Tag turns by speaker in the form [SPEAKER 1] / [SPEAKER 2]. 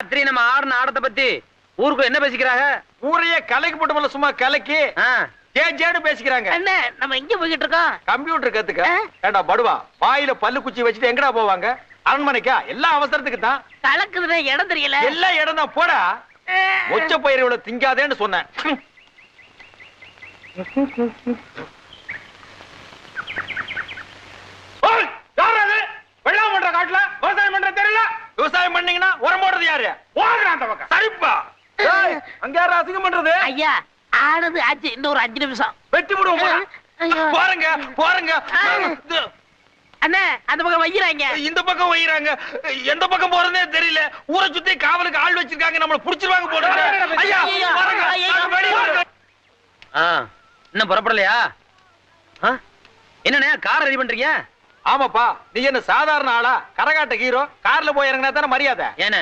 [SPEAKER 1] ராத்திரி நம்ம ஆடின ஆடத்தை பத்தி ஊருக்கு என்ன பேசிக்கிறாங்க?
[SPEAKER 2] ஊரையே கலைக்கு போட்டு சும்மா கலைக்கு ஜேஜேன்னு பேசிக்கிறாங்க.
[SPEAKER 3] என்ன நம்ம எங்க போய்கிட்டு இருக்கோம்?
[SPEAKER 2] கம்ப்யூட்டர் கத்துக்க. ஏண்டா படுவா, வாயில பல்லு குச்சி வச்சுட்டு எங்கடா போவாங்க? அரண்மனைக்கா? எல்லாம் அவசரத்துக்கு தான்.
[SPEAKER 3] கலக்குதுனே இடம் தெரியல.
[SPEAKER 2] எல்லா இடம் தான் போடா. மொச்ச பயிரோட திங்காதேன்னு சொன்னேன். வெள்ளாம பண்ற காட்டுல விவசாயம் பண்ற தெரியல. விவசாயம் பண்ணீங்கன்னா உரம் போடுறது யாரு? ஓடுறான் அந்த பக்கம். சரிப்பா. அங்க யாரும் அசிங்கம் பண்றது?
[SPEAKER 3] ஐயா ஆனது ஆச்சு, இன்னும் ஒரு 5 நிமிஷம்
[SPEAKER 2] வெட்டி விடுவோம். போறங்க போறங்க.
[SPEAKER 3] அண்ணே அந்த பக்கம் வைக்கிறாங்க,
[SPEAKER 2] இந்த பக்கம் வைக்கிறாங்க. எந்த பக்கம் போறதே தெரியல. ஊரை சுத்தி காவலுக்கு ஆள் வச்சிருக்காங்க, நம்மள புடிச்சிருவாங்க போடுறாங்க. ஐயா பாருங்க.
[SPEAKER 1] இன்னும் புறப்படலையா? என்னண்ணே கார் ரெடி பண்றீங்க?
[SPEAKER 2] ஆமாப்பா, நீ என்ன சாதாரண ஆளா? கரகாட்ட ஹீரோ, கார்ல போய் இறங்கினா தானே மரியாதை.
[SPEAKER 1] ஏன்னா